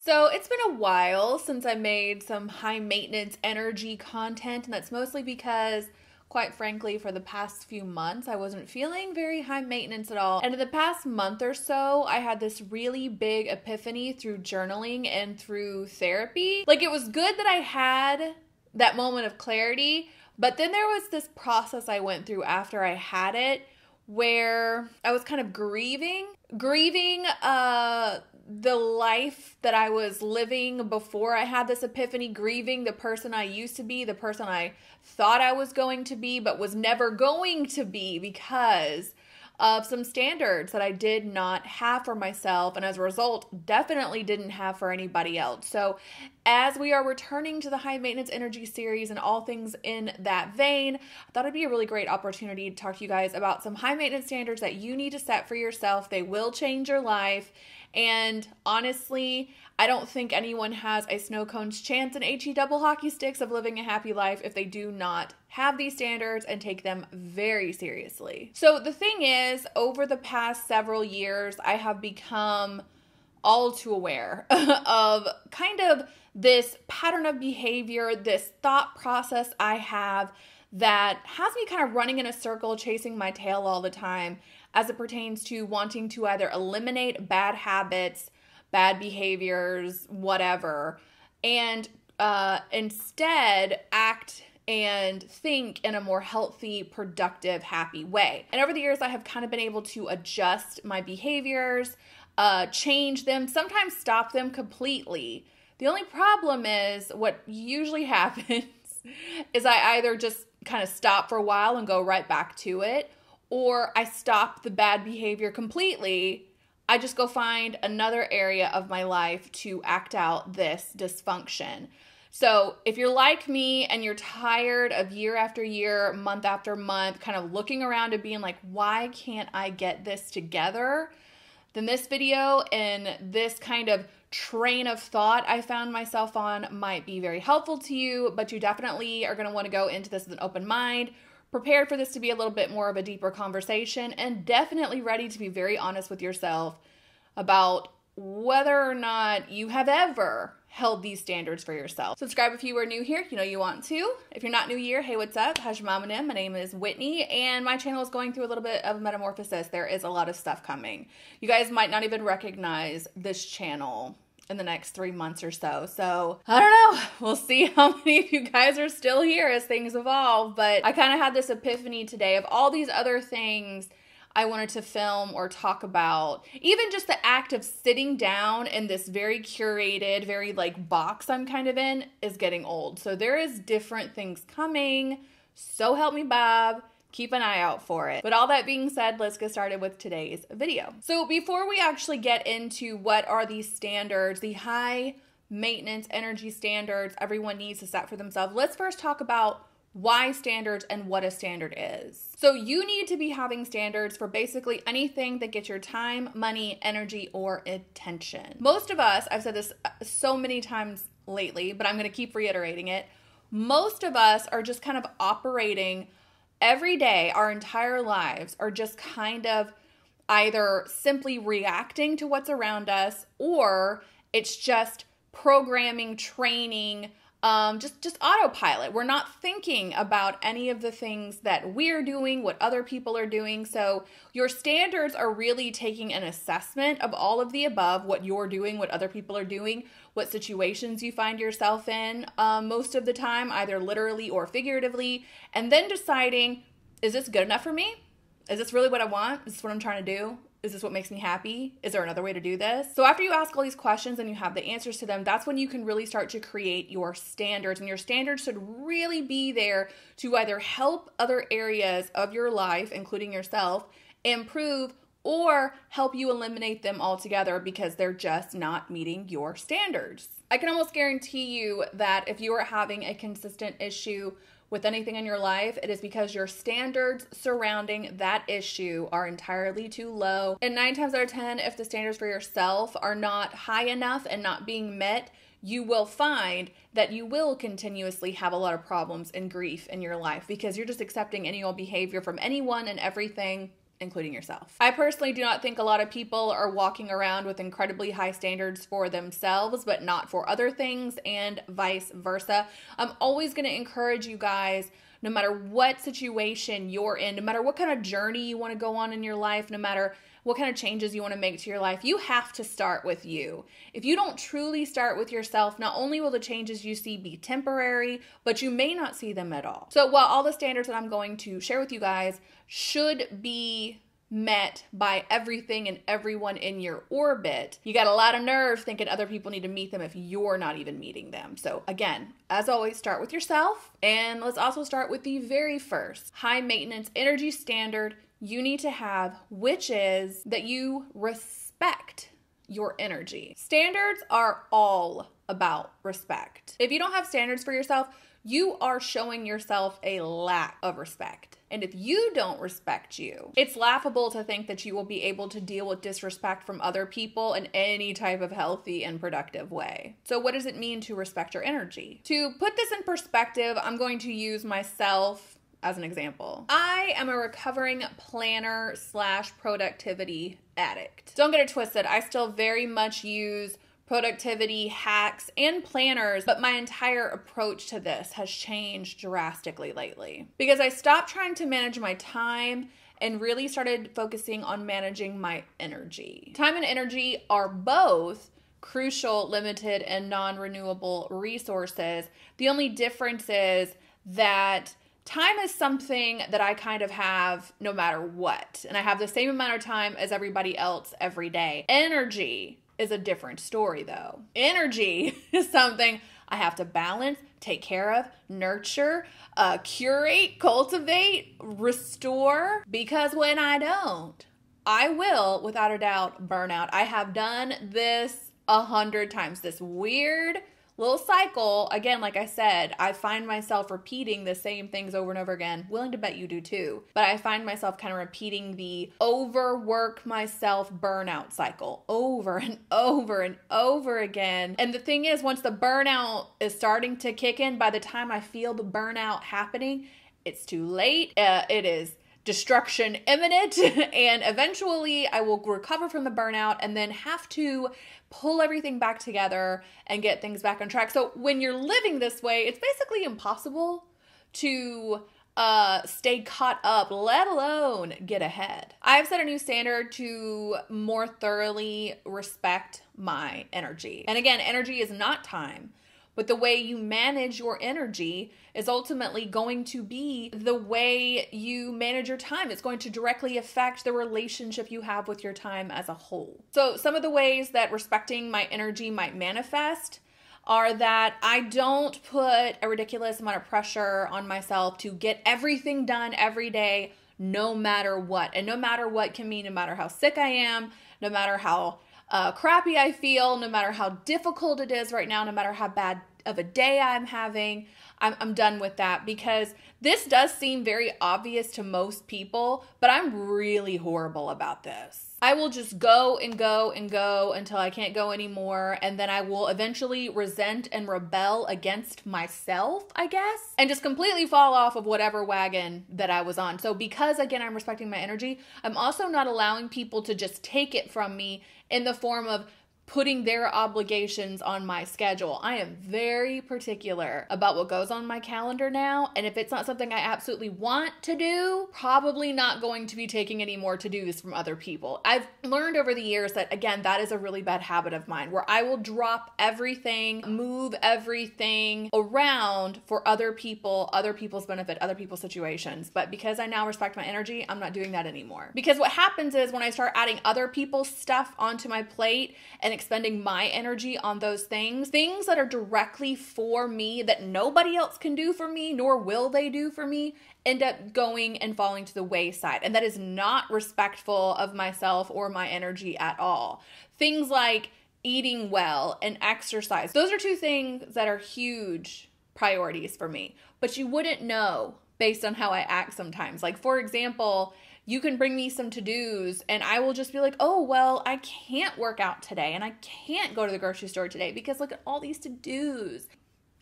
So it's been a while since I made some high maintenance energy content, and that's mostly because, quite frankly, for the past few months, I wasn't feeling very high maintenance at all. And in the past month or so, I had this really big epiphany through journaling and through therapy. Like, it was good that I had that moment of clarity, but then there was this process I went through after I had it where I was kind of grieving the life that I was living before I had this epiphany, grieving the person I used to be, the person I thought I was going to be, but was never going to be because of some standards that I did not have for myself, and as a result, definitely didn't have for anybody else. So as we are returning to the high maintenance energy series and all things in that vein, I thought it'd be a really great opportunity to talk to you guys about some high maintenance standards that you need to set for yourself. They will change your life. And honestly, I don't think anyone has a snow cone's chance in HE double hockey sticks of living a happy life if they do not have these standards and take them very seriously. So the thing is, over the past several years, I have become all too aware of kind of this pattern of behavior, this thought process I have that has me kind of running in a circle, chasing my tail all the time as it pertains to wanting to either eliminate bad habits, bad behaviors, whatever, and instead act and think in a more healthy, productive, happy way. And over the years, I have kind of been able to adjust my behaviors, change them, sometimes stop them completely. The only problem is what usually happens is I either just kind of stop for a while and go right back to it, or I stop the bad behavior completely. I just go find another area of my life to act out this dysfunction. So if you're like me and you're tired of year after year, month after month, kind of looking around and being like, why can't I get this together? Then this video and this kind of train of thought I found myself on might be very helpful to you, but you definitely are going to want to go into this with an open mind, prepared for this to be a little bit more of a deeper conversation, and definitely ready to be very honest with yourself about whether or not you have ever held these standards for yourself. Subscribe if you are new here. You know you want to. If you're not new here, hey, what's up? How's your mom and him? My name is Whitney, and my channel is going through a little bit of metamorphosis. There is a lot of stuff coming. You guys might not even recognize this channel in the next 3 months or so. So I don't know. We'll see how many of you guys are still here as things evolve. But I kind of had this epiphany today of all these other things I wanted to film or talk about. Even just the act of sitting down in this very curated, very like box I'm kind of in is getting old. So there is different things coming. So help me Bob. Keep an eye out for it. But all that being said, let's get started with today's video. So before we actually get into what are these standards, the high maintenance energy standards everyone needs to set for themselves, let's first talk about why standards and what a standard is. So you need to be having standards for basically anything that gets your time, money, energy, or attention. Most of us, I've said this so many times lately, but I'm going to keep reiterating it. Most of us are just kind of operating every day, our entire lives are just kind of either simply reacting to what's around us, or it's just programming, training, just autopilot. We're not thinking about any of the things that we're doing, what other people are doing. So your standards are really taking an assessment of all of the above, what you're doing, what other people are doing, what situations you find yourself in most of the time, either literally or figuratively, and then deciding, is this good enough for me? Is this really what I want? Is this what I'm trying to do? Is this what makes me happy? Is there another way to do this? So after you ask all these questions and you have the answers to them, that's when you can really start to create your standards. And your standards should really be there to either help other areas of your life, including yourself, improve, or help you eliminate them altogether because they're just not meeting your standards. I can almost guarantee you that if you are having a consistent issue with anything in your life, it is because your standards surrounding that issue are entirely too low. And 9 times out of 10, if the standards for yourself are not high enough and not being met, you will find that you will continuously have a lot of problems and grief in your life because you're just accepting any old behavior from anyone and everything including yourself. I personally do not think a lot of people are walking around with incredibly high standards for themselves, but not for other things, and vice versa. I'm always going to encourage you guys, no matter what situation you're in, no matter what kind of journey you want to go on in your life, no matter what kind of changes you want to make to your life, you have to start with you. If you don't truly start with yourself, not only will the changes you see be temporary, but you may not see them at all. So while all the standards that I'm going to share with you guys should be met by everything and everyone in your orbit, you got a lot of nerve thinking other people need to meet them if you're not even meeting them. So again, as always, start with yourself. And let's also start with the very first high maintenance energy standard you need to have, which is that you respect your energy. Standards are all about respect. If you don't have standards for yourself, you are showing yourself a lack of respect. And if you don't respect you, it's laughable to think that you will be able to deal with disrespect from other people in any type of healthy and productive way. So what does it mean to respect your energy? To put this in perspective, I'm going to use myself as an example. I am a recovering planner / productivity addict. Don't get it twisted. I still very much use productivity hacks and planners, but my entire approach to this has changed drastically lately because I stopped trying to manage my time and really started focusing on managing my energy. Time and energy are both crucial, limited, and non-renewable resources. The only difference is that time is something that I kind of have no matter what, and I have the same amount of time as everybody else every day. Energy is a different story though. Energy is something I have to balance, take care of, nurture, curate, cultivate, restore, because when I don't, I will, without a doubt, burn out. I have done this 100 times, this weird little cycle. Again, like I said, I find myself repeating the same things over and over again. Willing to bet you do too. But I find myself kind of repeating the overwork myself burnout cycle over and over and over again. And the thing is, once the burnout is starting to kick in, by the time I feel the burnout happening, it's too late. It is destruction imminent, and eventually I will recover from the burnout and then have to pull everything back together and get things back on track. So when you're living this way, it's basically impossible to stay caught up, let alone get ahead. I've set a new standard to more thoroughly respect my energy. And again, energy is not time, but the way you manage your energy is ultimately going to be the way you manage your time. It's going to directly affect the relationship you have with your time as a whole. So some of the ways that respecting my energy might manifest are that I don't put a ridiculous amount of pressure on myself to get everything done every day, no matter what. And no matter what can mean no matter how sick I am, no matter how crappy I feel, no matter how difficult it is right now, no matter how bad of a day I'm having, I'm done with that, because this does seem very obvious to most people, but I'm really horrible about this. I will just go and go and go until I can't go anymore, and then I will eventually resent and rebel against myself, I guess, and just completely fall off of whatever wagon that I was on. So because, again, I'm respecting my energy, I'm also not allowing people to just take it from me in the form of putting their obligations on my schedule. I am very particular about what goes on my calendar now, and if it's not something I absolutely want to do, probably not going to be taking any more to-dos from other people. I've learned over the years that, again, that is a really bad habit of mine, where I will drop everything, move everything around for other people, other people's benefit, other people's situations. But because I now respect my energy, I'm not doing that anymore. Because what happens is when I start adding other people's stuff onto my plate and expending my energy on those things that are directly for me that nobody else can do for me, nor will they do for me, end up going and falling to the wayside. And that is not respectful of myself or my energy at all. Things like eating well and exercise, those are two things that are huge priorities for me, but you wouldn't know based on how I act sometimes. Like, for example, you can bring me some to-dos and I will just be like, oh, well, I can't work out today and I can't go to the grocery store today because look at all these to-dos.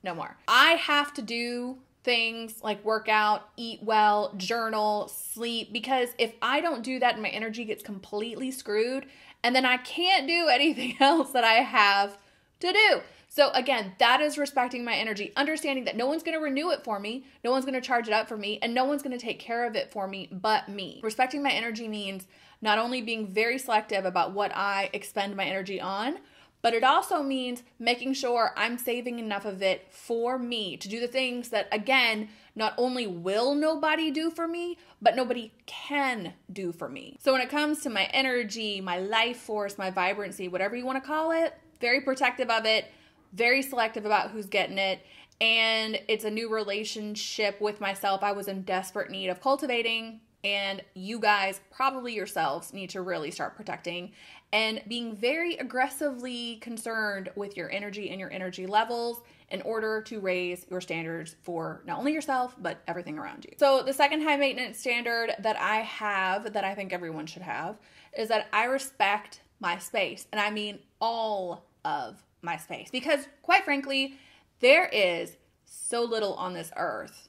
No more. I have to do things like work out, eat well, journal, sleep, because if I don't do that and my energy gets completely screwed, and then I can't do anything else that I have to do. So again, that is respecting my energy, understanding that no one's going to renew it for me, no one's going to charge it up for me, and no one's going to take care of it for me but me. Respecting my energy means not only being very selective about what I expend my energy on, but it also means making sure I'm saving enough of it for me to do the things that, again, not only will nobody do for me, but nobody can do for me. So when it comes to my energy, my life force, my vibrancy, whatever you want to call it, very protective of it, very selective about who's getting it, and it's a new relationship with myself I was in desperate need of cultivating, and you guys, probably yourselves, need to really start protecting and being very aggressively concerned with your energy and your energy levels in order to raise your standards for not only yourself, but everything around you. So the second high maintenance standard that I have, that I think everyone should have, is that I respect my space. And I mean all of my space. Because quite frankly, there is so little on this earth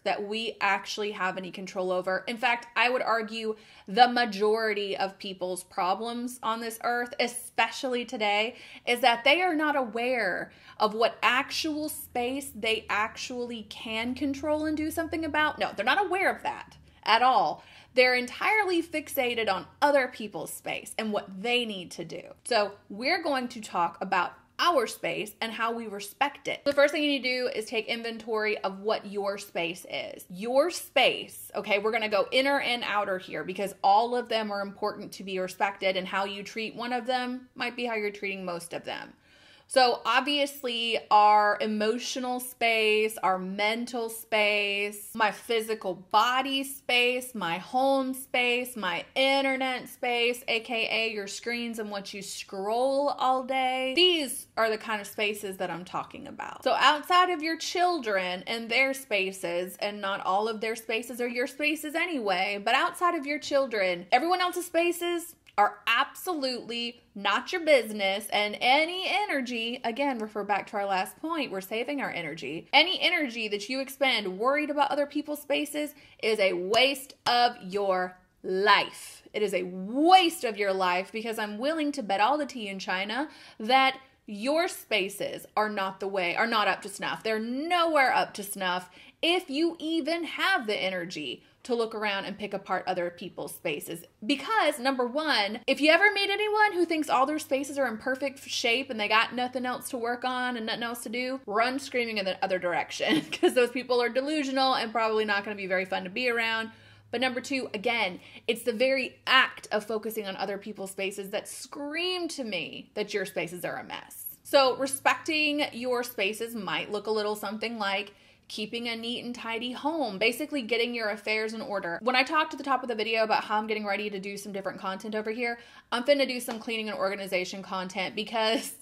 that we actually have any control over. In fact, I would argue the majority of people's problems on this earth, especially today, is that they are not aware of what actual space they actually can control and do something about. No, they're not aware of that at all. They're entirely fixated on other people's space and what they need to do. So we're going to talk about our space and how we respect it. The first thing you need to do is take inventory of what your space is. Your space, okay, we're gonna go inner and outer here because all of them are important to be respected, and how you treat one of them might be how you're treating most of them. So obviously our emotional space, our mental space, my physical body space, my home space, my internet space, aka your screens and what you scroll all day. These are the kind of spaces that I'm talking about. So outside of your children and their spaces, and not all of their spaces are your spaces anyway, but outside of your children, everyone else's spaces are absolutely not your business, and any energy, again, refer back to our last point, we're saving our energy. Any energy that you expend worried about other people's spaces is a waste of your life. It is a waste of your life, because I'm willing to bet all the tea in China that your spaces are not up to snuff. They're nowhere up to snuff if you even have the energy to look around and pick apart other people's spaces. Because number one, if you ever meet anyone who thinks all their spaces are in perfect shape and they got nothing else to work on and nothing else to do, run screaming in the other direction, because those people are delusional and probably not going to be very fun to be around. But number two, again, it's the very act of focusing on other people's spaces that scream to me that your spaces are a mess. So respecting your spaces might look a little something like keeping a neat and tidy home, basically getting your affairs in order. When I talked at the top of the video about how I'm getting ready to do some different content over here, I'm finna do some cleaning and organization content, because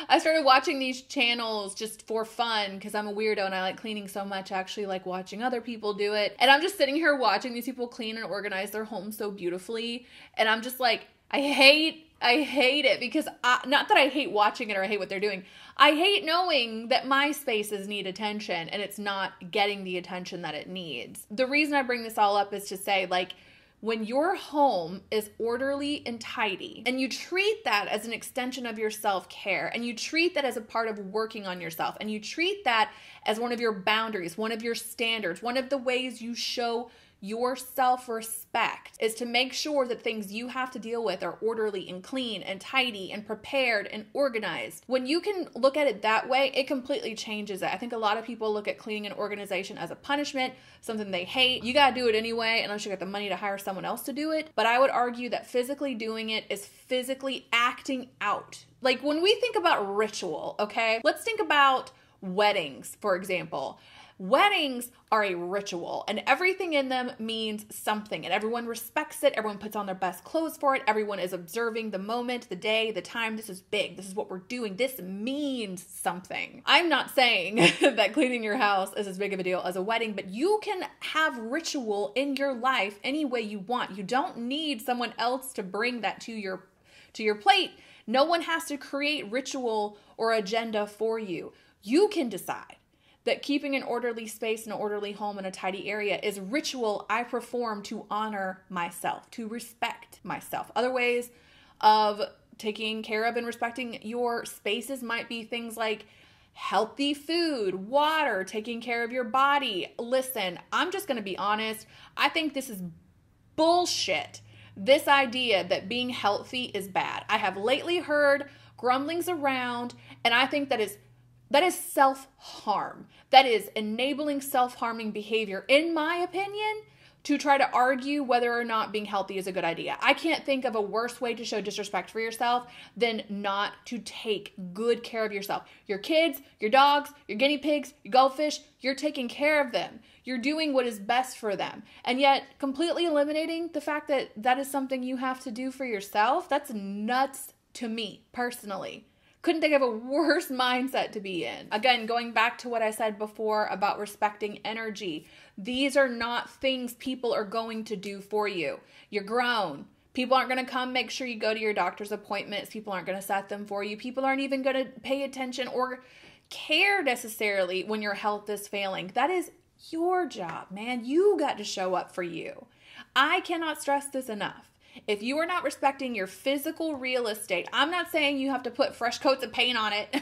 I started watching these channels just for fun, because I'm a weirdo and I like cleaning so much. I actually like watching other people do it. And I'm just sitting here watching these people clean and organize their homes so beautifully. And I'm just like, I hate it, because not that I hate watching it or I hate what they're doing. I hate knowing that my spaces need attention and it's not getting the attention that it needs. The reason I bring this all up is to say, like, when your home is orderly and tidy, and you treat that as an extension of your self-care, and you treat that as a part of working on yourself, and you treat that as one of your boundaries, one of your standards, one of the ways you show your self-respect, is to make sure that things you have to deal with are orderly and clean and tidy and prepared and organized. When you can look at it that way, it completely changes it. I think a lot of people look at cleaning and organization as a punishment, something they hate. You gotta do it anyway, unless you got the money to hire someone else to do it. But I would argue that physically doing it is physically acting out. Like when we think about ritual, okay? Let's think about weddings, for example. Weddings are a ritual, and everything in them means something, and everyone respects it. Everyone puts on their best clothes for it. Everyone is observing the moment, the day, the time. This is big. This is what we're doing. This means something. I'm not saying that cleaning your house is as big of a deal as a wedding, but you can have ritual in your life any way you want. You don't need someone else to bring that to your plate. No one has to create ritual or agenda for you. You can decide. that keeping an orderly space, an orderly home, and a tidy area is ritual I perform to honor myself, to respect myself. Other ways of taking care of and respecting your spaces might be things like healthy food, water, taking care of your body. Listen, I'm just going to be honest. I think this is bullshit. This idea that being healthy is bad. I have lately heard grumblings around, and I think that is self-harm. That is enabling self-harming behavior, in my opinion, to try to argue whether or not being healthy is a good idea. I can't think of a worse way to show disrespect for yourself than not to take good care of yourself. Your kids, your dogs, your guinea pigs, your goldfish, you're taking care of them. You're doing what is best for them. And yet completely eliminating the fact that that is something you have to do for yourself, that's nuts to me personally. Couldn't think of a worse mindset to be in. Again, going back to what I said before about respecting energy. These are not things people are going to do for you. You're grown. People aren't going to come make sure you go to your doctor's appointments. People aren't going to set them for you. People aren't even going to pay attention or care necessarily when your health is failing. That is your job, man. You got to show up for you. I cannot stress this enough. If you are not respecting your physical real estate, I'm not saying you have to put fresh coats of paint on it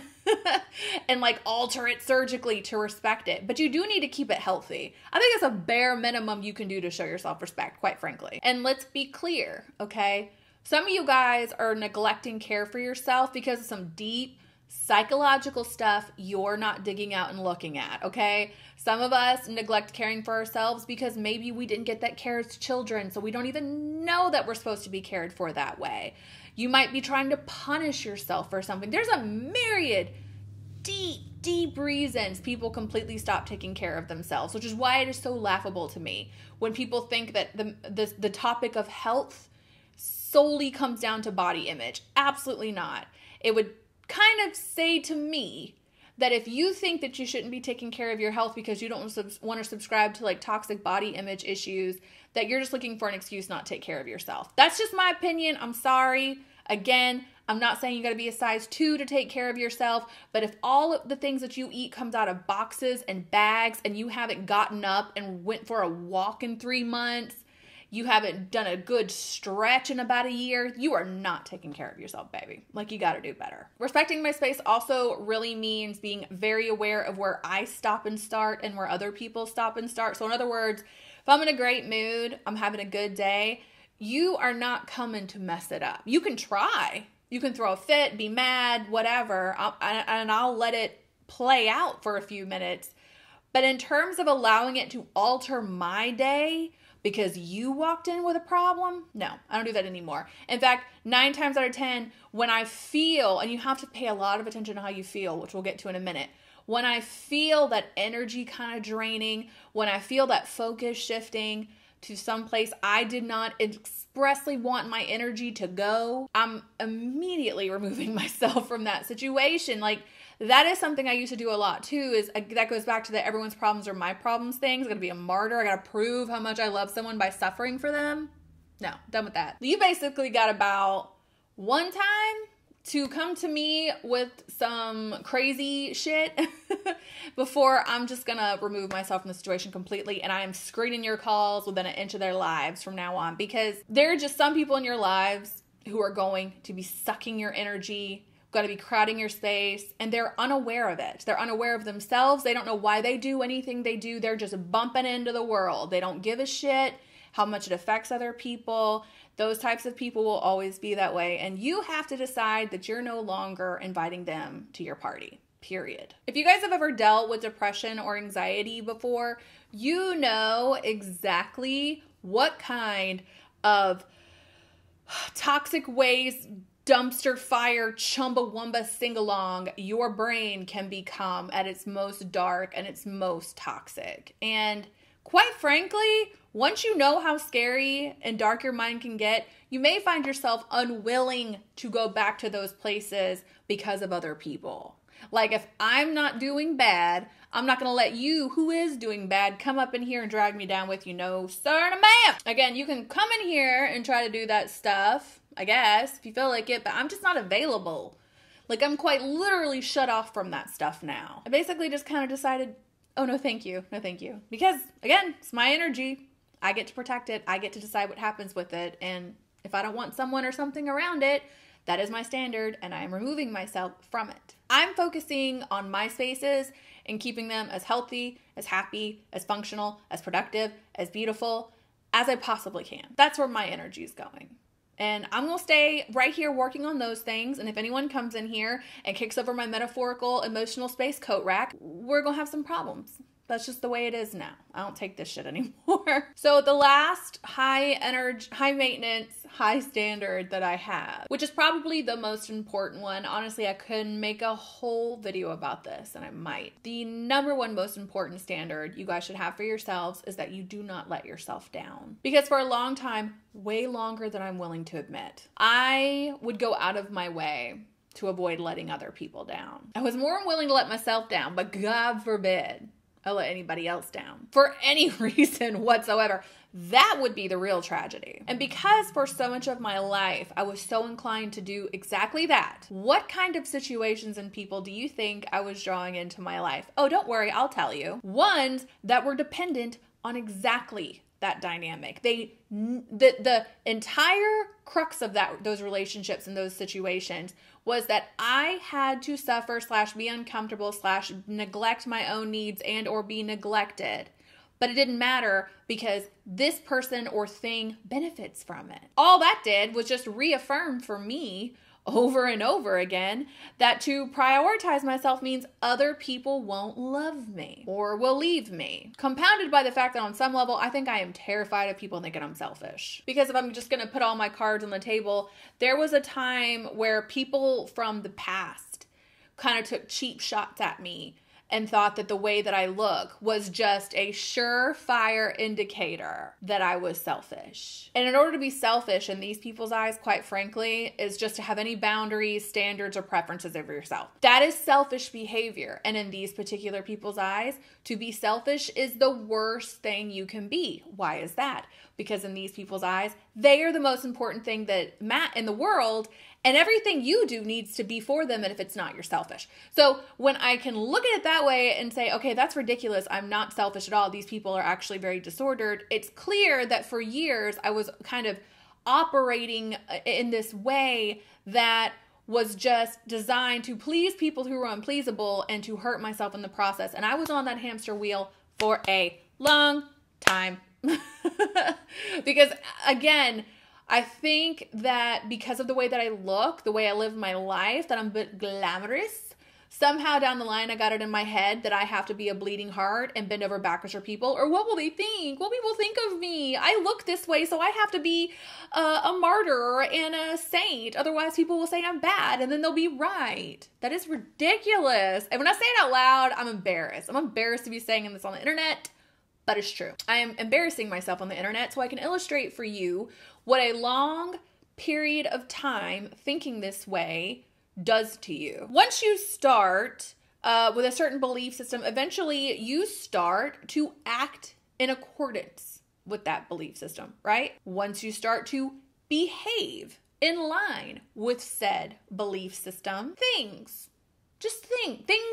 and like alter it surgically to respect it, but you do need to keep it healthy. I think it's a bare minimum you can do to show yourself respect, quite frankly. And let's be clear, okay? Some of you guys are neglecting care for yourself because of some deep psychological stuff you're not digging out and looking at, okay? Some of us neglect caring for ourselves because maybe we didn't get that care as children, so we don't even know that we're supposed to be cared for that way. You might be trying to punish yourself for something. There's a myriad deep reasons people completely stop taking care of themselves, which is why it is so laughable to me when people think that the topic of health solely comes down to body image. Absolutely not. It would kind of say to me that if you think that you shouldn't be taking care of your health because you don't want to subscribe to like toxic body image issues, that you're just looking for an excuse not to take care of yourself. That's just my opinion. I'm sorry. Again, I'm not saying you got to be a size 2 to take care of yourself, but if all of the things that you eat comes out of boxes and bags and you haven't gotten up and went for a walk in 3 months, you haven't done a good stretch in about a year, you are not taking care of yourself, baby. Like, you got to do better. Respecting my space also really means being very aware of where I stop and start and where other people stop and start. So in other words, if I'm in a great mood, I'm having a good day, you are not coming to mess it up. You can try. You can throw a fit, be mad, whatever, and I'll let it play out for a few minutes. But in terms of allowing it to alter my day because you walked in with a problem, no, I don't do that anymore. In fact, 9 times out of 10, when I feel, and you have to pay a lot of attention to how you feel, which we'll get to in a minute, when I feel that energy kind of draining, when I feel that focus shifting to someplace I did not expressly want my energy to go, I'm immediately removing myself from that situation. Like, that is something I used to do a lot too, is that goes back to the everyone's problems are my problems things. I gotta be a martyr. I gotta prove how much I love someone by suffering for them. No, done with that. You basically got about one time to come to me with some crazy shit before I'm just gonna remove myself from the situation completely, and I am screening your calls within an inch of their lives from now on, because there are just some people in your lives who are going to be sucking your energy, going to be crowding your space, and they're unaware of it. They're unaware of themselves. They don't know why they do anything they do. They're just bumping into the world. They don't give a shit how much it affects other people. Those types of people will always be that way, and you have to decide that you're no longer inviting them to your party, period. If you guys have ever dealt with depression or anxiety before, you know exactly what kind of toxic ways, dumpster fire, chumbawamba sing-along your brain can become at its most dark and its most toxic. And quite frankly, once you know how scary and dark your mind can get, you may find yourself unwilling to go back to those places because of other people. Like, if I'm not doing bad, I'm not going to let you, who is doing bad, come up in here and drag me down with you. No, sir, no, ma'am. Again, you can come in here and try to do that stuff, I guess, if you feel like it, but I'm just not available. Like, I'm quite literally shut off from that stuff now. I basically just kind of decided Oh, no, thank you. No, thank you. Because again, it's my energy. I get to protect it. I get to decide what happens with it. And if I don't want someone or something around it, that is my standard, and I am removing myself from it. I'm focusing on my spaces and keeping them as healthy, as happy, as functional, as productive, as beautiful as I possibly can. That's where my energy is going. And I'm going to stay right here working on those things. And if anyone comes in here and kicks over my metaphorical emotional space coat rack, we're going to have some problems. That's just the way it is now. I don't take this shit anymore. So the last high energy, high maintenance, high standard that I have, which is probably the most important one. Honestly, I couldn't make a whole video about this, and I might. The number one most important standard you guys should have for yourselves is that you do not let yourself down. Because for a long time, way longer than I'm willing to admit, I would go out of my way to avoid letting other people down. I was more willing to let myself down, but God forbid I let anybody else down for any reason whatsoever. That would be the real tragedy. And because for so much of my life, I was so inclined to do exactly that, what kind of situations and people do you think I was drawing into my life? Oh, don't worry, I'll tell you. Ones that were dependent on exactly that dynamic. The entire crux of those relationships and those situations was that I had to suffer / be uncomfortable / neglect my own needs and or be neglected. But it didn't matter because this person or thing benefits from it. All that did was just reaffirm for me over and over again that to prioritize myself means other people won't love me or will leave me. Compounded by the fact that on some level, I think I am terrified of people thinking I'm selfish. Because if I'm just going to put all my cards on the table, there was a time where people from the past kind of took cheap shots at me and thought that the way that I look was just a surefire indicator that I was selfish. And in order to be selfish in these people's eyes, quite frankly, is just to have any boundaries, standards, or preferences over yourself. That is selfish behavior. And in these particular people's eyes, to be selfish is the worst thing you can be. Why is that? Because in these people's eyes, they are the most important thing that in the world, and everything you do needs to be for them, and if it's not, you're selfish. So when I can look at it that way and say, okay, that's ridiculous, I'm not selfish at all, these people are actually very disordered, it's clear that for years I was kind of operating in this way that was just designed to please people who were unpleasable and to hurt myself in the process. And I was on that hamster wheel for a long time. Because again, I think that because of the way that I look, the way I live my life, that I'm a bit glamorous, somehow down the line I got it in my head that I have to be a bleeding heart and bend over backwards for people, or what will they think? What will people think of me? I look this way, so I have to be a martyr and a saint. Otherwise people will say I'm bad, and then they'll be right. That is ridiculous. And when I say it out loud, I'm embarrassed. I'm embarrassed to be saying this on the internet. But it's true. I am embarrassing myself on the internet so I can illustrate for you what a long period of time thinking this way does to you. Once you start with a certain belief system, eventually you start to act in accordance with that belief system, right? Once you start to behave in line with said belief system, things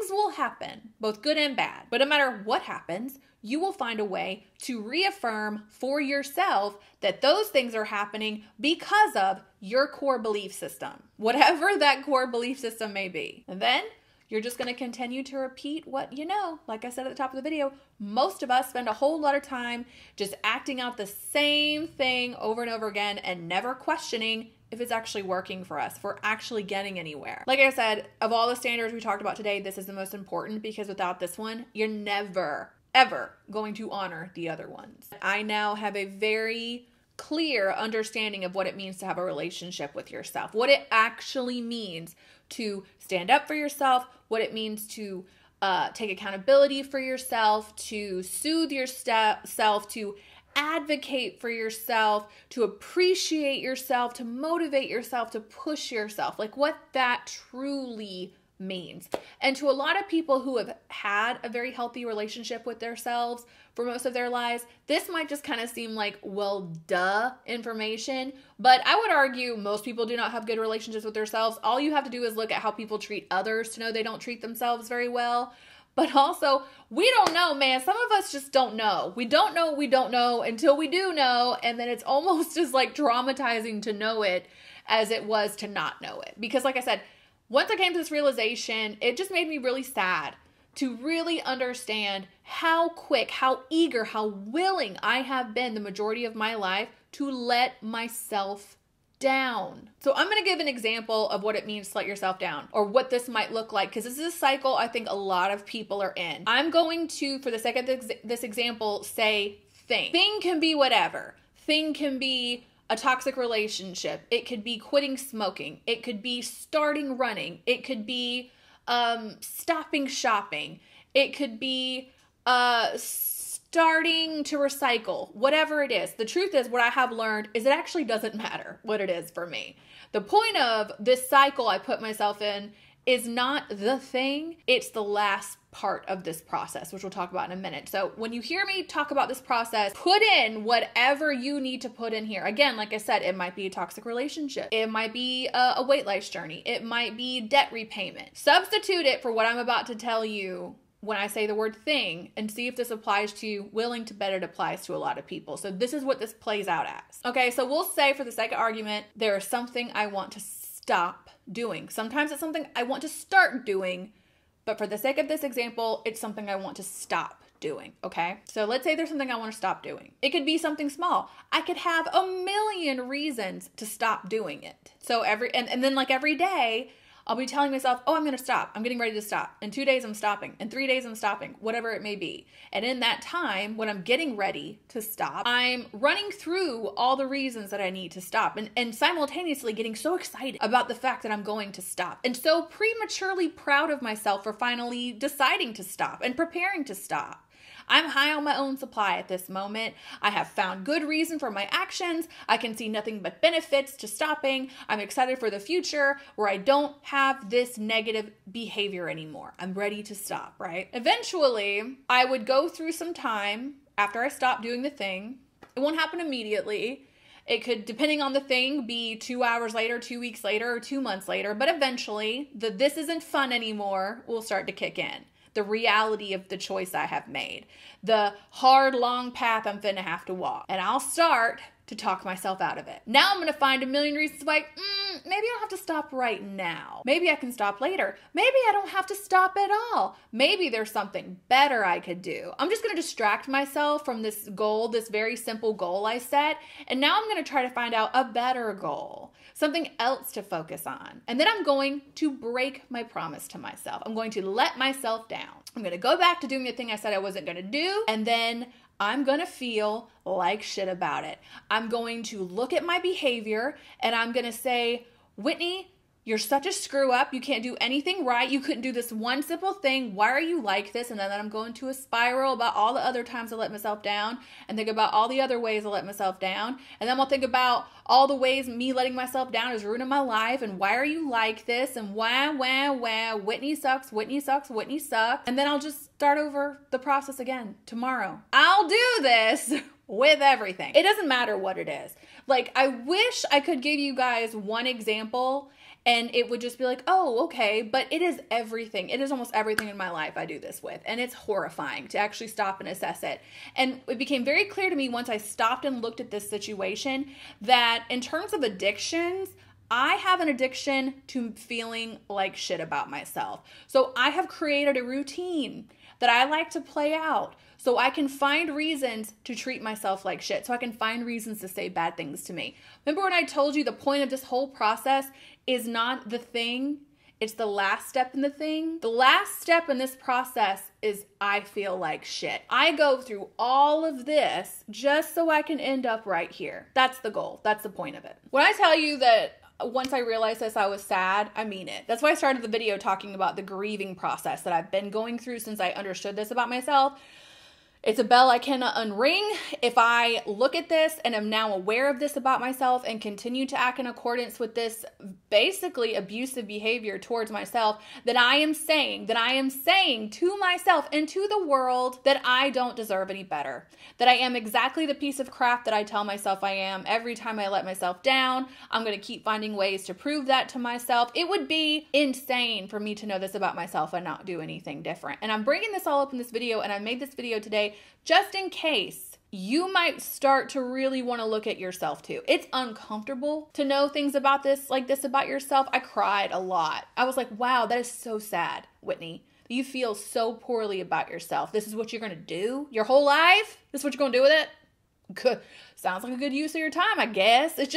will happen, both good and bad. But no matter what happens, you will find a way to reaffirm for yourself that those things are happening because of your core belief system, whatever that core belief system may be. And then you're just going to continue to repeat what you know. Like I said at the top of the video, most of us spend a whole lot of time just acting out the same thing over and over again and never questioning if it's actually working for us, if we're actually getting anywhere. Like I said, of all the standards we talked about today, this is the most important because without this one, you're never, ever going to honor the other ones. I now have a very clear understanding of what it means to have a relationship with yourself, what it actually means to stand up for yourself, what it means to take accountability for yourself, to soothe yourself, to advocate for yourself, to appreciate yourself, to motivate yourself, to push yourself, like what that truly means. And to a lot of people who have had a very healthy relationship with themselves for most of their lives, this might just kind of seem like, well, duh information. But I would argue most people do not have good relationships with themselves. All you have to do is look at how people treat others to know they don't treat themselves very well. But also, we don't know, man. Some of us just don't know. We don't know what we don't know until we do know. And then it's almost as like traumatizing to know it as it was to not know it. Because like I said, once I came to this realization, it just made me really sad to really understand how quick, how eager, how willing I have been the majority of my life to let myself down. So I'm going to give an example of what it means to let yourself down, or what this might look like, because this is a cycle I think a lot of people are in. I'm going to, for the sake of this example, say thing. Thing can be whatever. Thing can be a toxic relationship. It could be quitting smoking. It could be starting running. It could be stopping shopping. It could be starting to recycle, whatever it is. The truth is, what I have learned is it actually doesn't matter what it is for me. The point of this cycle I put myself in is not the thing, it's the last part of this process, which we'll talk about in a minute. So when you hear me talk about this process, put in whatever you need to put in here. Again, like I said, it might be a toxic relationship. It might be a weight loss journey. It might be debt repayment. Substitute it for what I'm about to tell you when I say the word thing, and see if this applies to you. Willing to bet it applies to a lot of people. So this is what this plays out as. Okay, so we'll say, for the sake of argument, there is something I want to stop doing. Sometimes it's something I want to start doing, but for the sake of this example, it's something I want to stop doing, okay? So let's say there's something I want to stop doing. It could be something small. I could have a million reasons to stop doing it. So and then like every day, I'll be telling myself, oh, I'm going to stop. I'm getting ready to stop. In 2 days, I'm stopping. In 3 days, I'm stopping. Whatever it may be. And in that time, when I'm getting ready to stop, I'm running through all the reasons that I need to stop, and simultaneously getting so excited about the fact that I'm going to stop, and so prematurely proud of myself for finally deciding to stop and preparing to stop. I'm high on my own supply at this moment. I have found good reason for my actions. I can see nothing but benefits to stopping. I'm excited for the future where I don't have this negative behavior anymore. I'm ready to stop, right? Eventually, I would go through some time after I stop doing the thing. It won't happen immediately. It could, depending on the thing, be 2 hours later, 2 weeks later, or 2 months later. But eventually, the this isn't fun anymore will start to kick in. The reality of the choice I have made, the hard, long path I'm finna have to walk. And I'll start to talk myself out of it. Now I'm gonna find a million reasons like, maybe I don't have to stop right now. Maybe I can stop later. Maybe I don't have to stop at all. Maybe there's something better I could do. I'm just gonna distract myself from this goal, this very simple goal I set. And now I'm gonna try to find out a better goal, something else to focus on. And then I'm going to break my promise to myself. I'm going to let myself down. I'm going to go back to doing the thing I said I wasn't going to do. And then I'm going to feel like shit about it. I'm going to look at my behavior and I'm going to say, Whitney, you're such a screw up. You can't do anything right. You couldn't do this one simple thing. Why are you like this? And then I'm going to a spiral about all the other times I let myself down, and think about all the other ways I let myself down. And then I'll think about all the ways me letting myself down is ruining my life. And why are you like this? And wah, Whitney sucks, Whitney sucks, Whitney sucks. And then I'll just start over the process again tomorrow. I'll do this with everything. It doesn't matter what it is. Like, I wish I could give you guys one example and it would just be like, oh, okay, but it is everything. It is almost everything in my life I do this with, and it's horrifying to actually stop and assess it. And it became very clear to me once I stopped and looked at this situation that in terms of addictions, I have an addiction to feeling like shit about myself. So I have created a routine that I like to play out so I can find reasons to treat myself like shit, so I can find reasons to say bad things to me. Remember when I told you the point of this whole process is not the thing, it's the last step in the thing? The last step in this process is I feel like shit. I go through all of this just so I can end up right here. That's the goal. That's the point of it. When I tell you that once I realized this, I was sad, I mean it. That's why I started the video talking about the grieving process that I've been going through since I understood this about myself. It's a bell I cannot unring. If I look at this and am now aware of this about myself and continue to act in accordance with this basically abusive behavior towards myself, then I am saying to myself and to the world that I don't deserve any better. That I am exactly the piece of crap that I tell myself I am. Every time I let myself down, I'm going to keep finding ways to prove that to myself. It would be insane for me to know this about myself and not do anything different. And I'm bringing this all up in this video, and I made this video today just in case you might start to really want to look at yourself too. It's uncomfortable to know things about this, like this about yourself. I cried a lot. I was like, wow, that is so sad, Whitney. You feel so poorly about yourself. This is what you're going to do your whole life? This is what you're going to do with it? Good. Sounds like a good use of your time, I guess. It's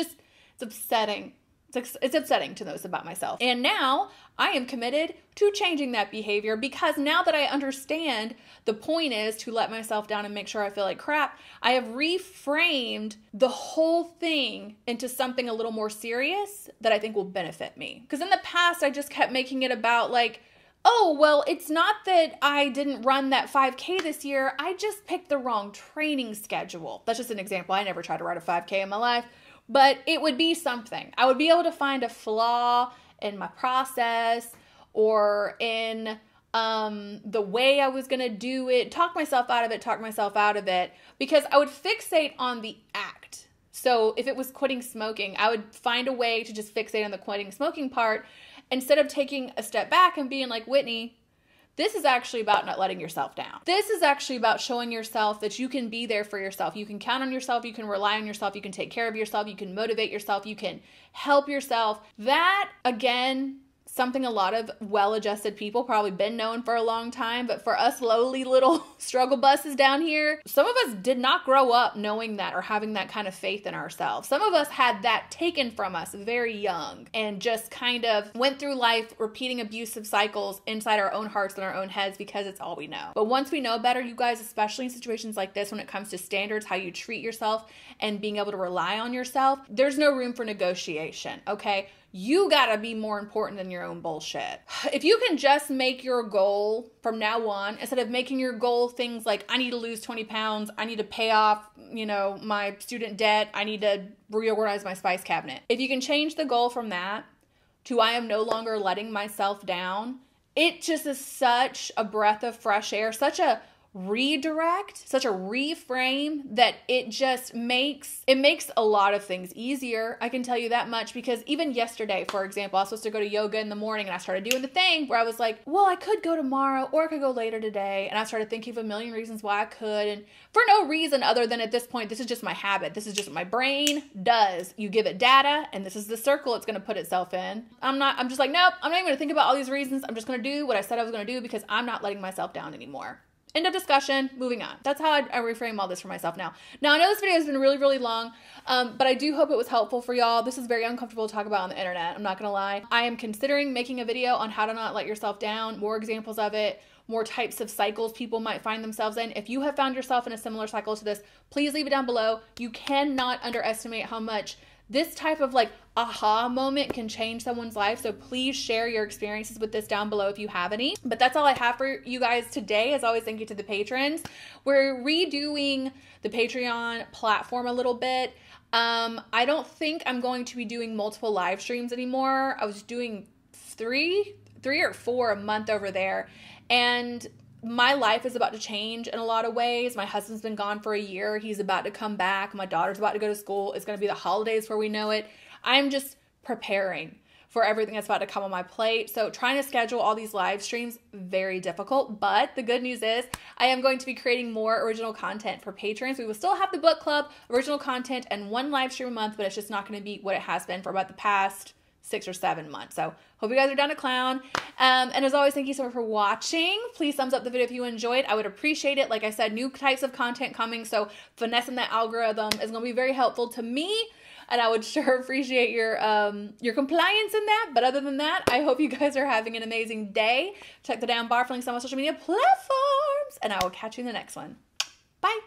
upsetting. It's upsetting to know this about myself. And now I am committed to changing that behavior, because now that I understand the point is to let myself down and make sure I feel like crap, I have reframed the whole thing into something a little more serious that I think will benefit me. Because in the past, I just kept making it about like, oh, well, it's not that I didn't run that 5K this year. I just picked the wrong training schedule. That's just an example. I never tried to run a 5K in my life. But it would be something. I would be able to find a flaw in my process or in the way I was going to do it, talk myself out of it, because I would fixate on the act. So if it was quitting smoking, I would find a way to just fixate on the quitting smoking part instead of taking a step back and being like, Whitney, this is actually about not letting yourself down. This is actually about showing yourself that you can be there for yourself. You can count on yourself. You can rely on yourself. You can take care of yourself. You can motivate yourself. You can help yourself. That, again, something a lot of well-adjusted people probably been known for a long time, but for us lowly little struggle buses down here, some of us did not grow up knowing that or having that kind of faith in ourselves. Some of us had that taken from us very young and just kind of went through life repeating abusive cycles inside our own hearts and our own heads because it's all we know. But once we know better, you guys, especially in situations like this, when it comes to standards, how you treat yourself and being able to rely on yourself, there's no room for negotiation, okay? You gotta be more important than your own bullshit. If you can just make your goal from now on, instead of making your goal things like, I need to lose 20 pounds, I need to pay off, my student debt, I need to reorganize my spice cabinet. If you can change the goal from that to, I am no longer letting myself down, it just is such a breath of fresh air, such a redirect, such a reframe, that it just makes a lot of things easier. I can tell you that much, because even yesterday, for example, I was supposed to go to yoga in the morning, and I started doing the thing where I was like, well, I could go tomorrow or I could go later today. And I started thinking of a million reasons why I could, and for no reason other than at this point, this is just my habit. This is just what my brain does. You give it data, and this is the circle it's going to put itself in. I'm just like, nope, I'm not even going to think about all these reasons. I'm just going to do what I said I was going to do, because I'm not letting myself down anymore. End of discussion, moving on. That's how I reframe all this for myself now. Now, I know this video has been really, really long, but I do hope it was helpful for y'all. This is very uncomfortable to talk about on the internet. I'm not going to lie. I am considering making a video on how to not let yourself down, more examples of it, more types of cycles people might find themselves in. If you have found yourself in a similar cycle to this, please leave it down below. You cannot underestimate how much this type of like aha moment can change someone's life. So please share your experiences with this down below if you have any. But that's all I have for you guys today. As always, thank you to the patrons. We're redoing the Patreon platform a little bit. I don't think I'm going to be doing multiple live streams anymore. I was doing three or four a month over there. And my life is about to change in a lot of ways. My husband's been gone for a year. He's about to come back. My daughter's about to go to school. It's going to be the holidays before we know it. I'm just preparing for everything that's about to come on my plate. So trying to schedule all these live streams, very difficult. But the good news is I am going to be creating more original content for patrons. We will still have the book club, original content, and one live stream a month, but it's just not going to be what it has been for about the past 6 or 7 months. So hope you guys are down to clown. And as always, thank you so much for watching. Please thumbs up the video if you enjoyed. I would appreciate it. Like I said, new types of content coming. So finessing that algorithm is going to be very helpful to me. And I would sure appreciate your compliance in that. But other than that, I hope you guys are having an amazing day. Check the down bar for links on my social media platforms. And I will catch you in the next one. Bye.